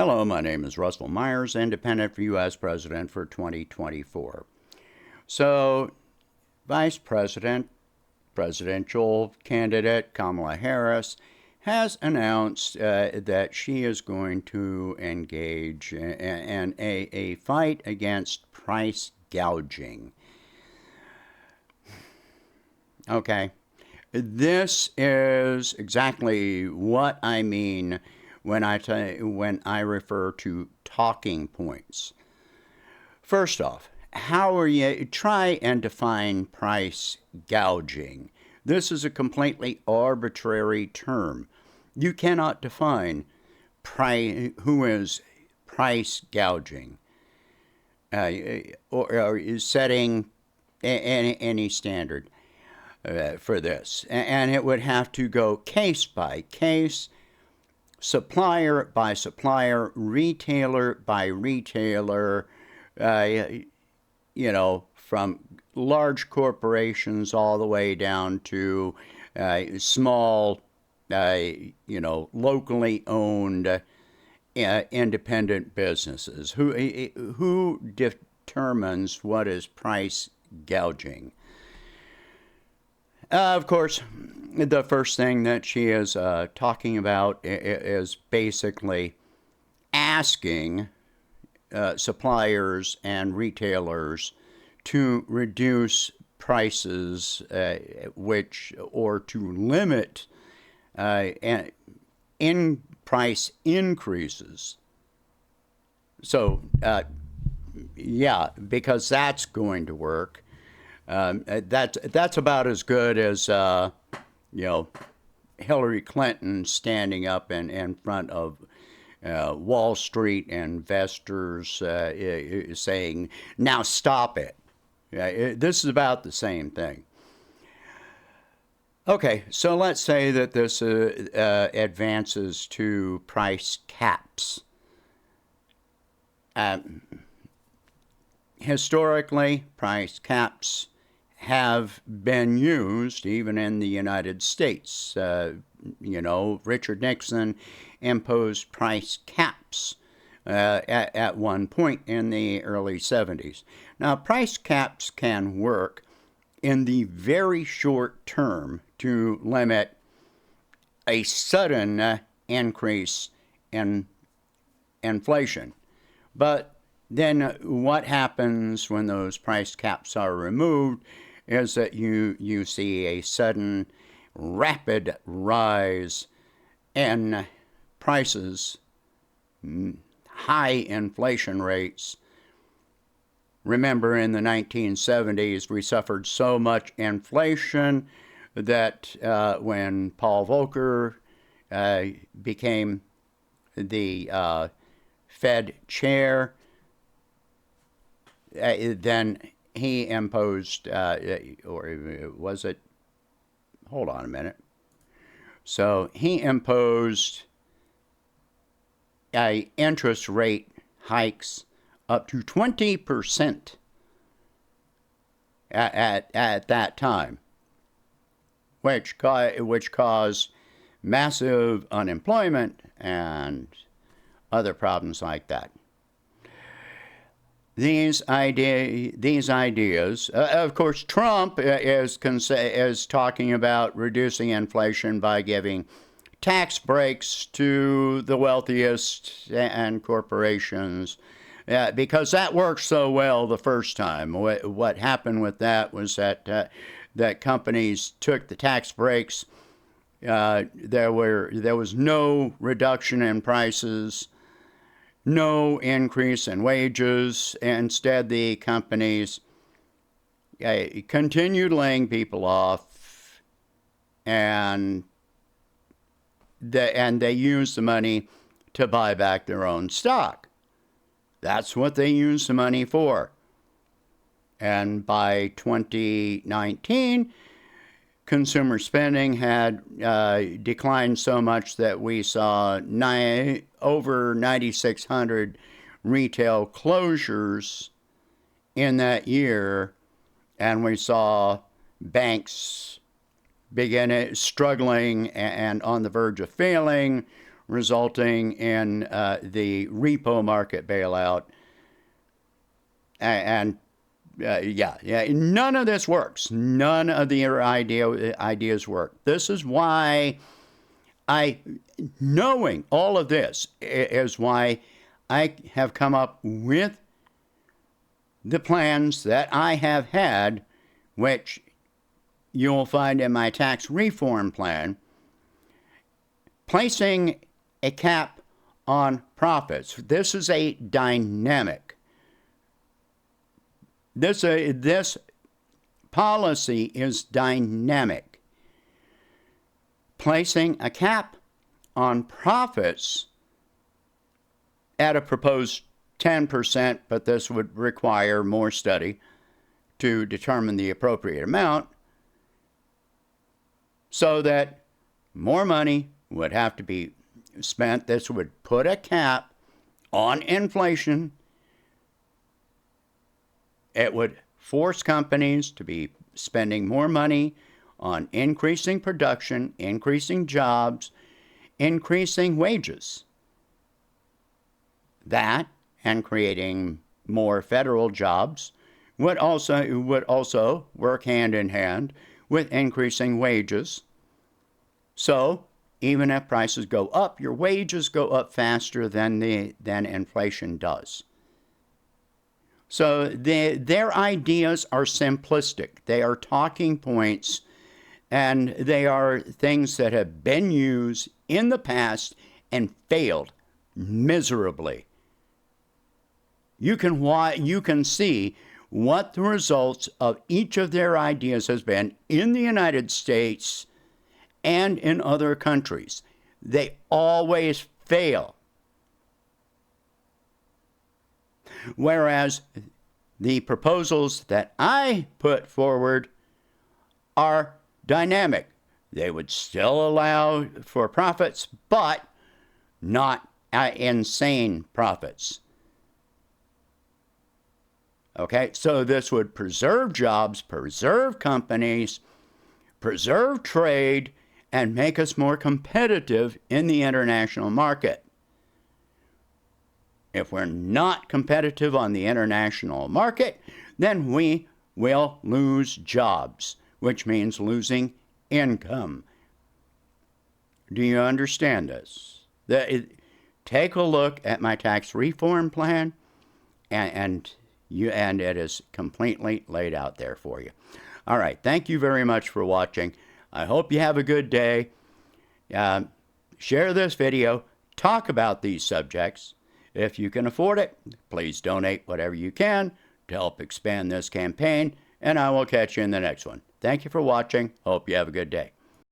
Hello, my name is Russell Myers, independent for U.S. President for 2024. So, Vice President, presidential candidate Kamala Harris has announced that she is going to engage in a fight against price gouging. Okay, this is exactly what I mean when I refer to talking points. First off, how are you try and define price gouging? This is a completely arbitrary term. You cannot define who is price gouging or is setting any standard for this, and it would have to go case by case, supplier by supplier, retailer by retailer, from large corporations all the way down to small, locally owned independent businesses. Who determines what is price gouging? Of course, the first thing that she is talking about is basically asking suppliers and retailers to reduce prices, or to limit in price increases. So, because that's going to work. That's about as good as Hillary Clinton standing up in front of Wall Street investors saying, "Now stop it." This is about the same thing. Okay, so let's say that this advances to price caps. Historically, price caps have been used even in the United States. Richard Nixon imposed price caps at one point in the early 70s. Now, price caps can work in the very short term to limit a sudden increase in inflation. But then what happens when those price caps are removed is that you see a sudden, rapid rise in prices, high inflation rates. Remember, in the 1970s, we suffered so much inflation that when Paul Volcker became the Fed chair, then he imposed, or was it? Hold on a minute. So he imposed interest rate hikes up to 20% at that time, which caused massive unemployment and other problems like that. These ideas, of course, Trump is talking about reducing inflation by giving tax breaks to the wealthiest and corporations, because that worked so well the first time. What happened with that was that companies took the tax breaks. There was no reduction in prices, no increase in wages. Instead, the companies continued laying people off, and they used the money to buy back their own stock. That's what they used the money for. And by 2019, consumer spending had declined so much that we saw over 9,600 retail closures in that year, and we saw banks begin struggling and on the verge of failing, resulting in the repo market bailout. And none of this works. None of the ideas work. This is why knowing all of this is why I have come up with the plans that I have had, which you'll find in my tax reform plan, placing a cap on profits. This is a dynamic. This policy is dynamic. Placing a cap on profits at a proposed 10%, but this would require more study to determine the appropriate amount, so that more money would have to be spent. This would put a cap on inflation. It would force companies to be spending more money on increasing production, increasing jobs, increasing wages. That and creating more federal jobs would also work hand in hand with increasing wages. So even if prices go up, your wages go up faster than inflation does. So their ideas are simplistic. They are talking points, and they are things that have been used in the past and failed miserably. You can see what the results of each of their ideas has been in the United States and in other countries. They always fail. Whereas the proposals that I put forward are dynamic. They would still allow for profits, but not insane profits. Okay, so this would preserve jobs, preserve companies, preserve trade, and make us more competitive in the international market. If we're not competitive on the international market, then we will lose jobs, which means losing income. Do you understand this? Take a look at my tax reform plan, and it is completely laid out there for you. All right, thank you very much for watching. I hope you have a good day. Share this video. Talk about these subjects. If you can afford it, please donate whatever you can to help expand this campaign, and I will catch you in the next one. Thank you for watching. Hope you have a good day.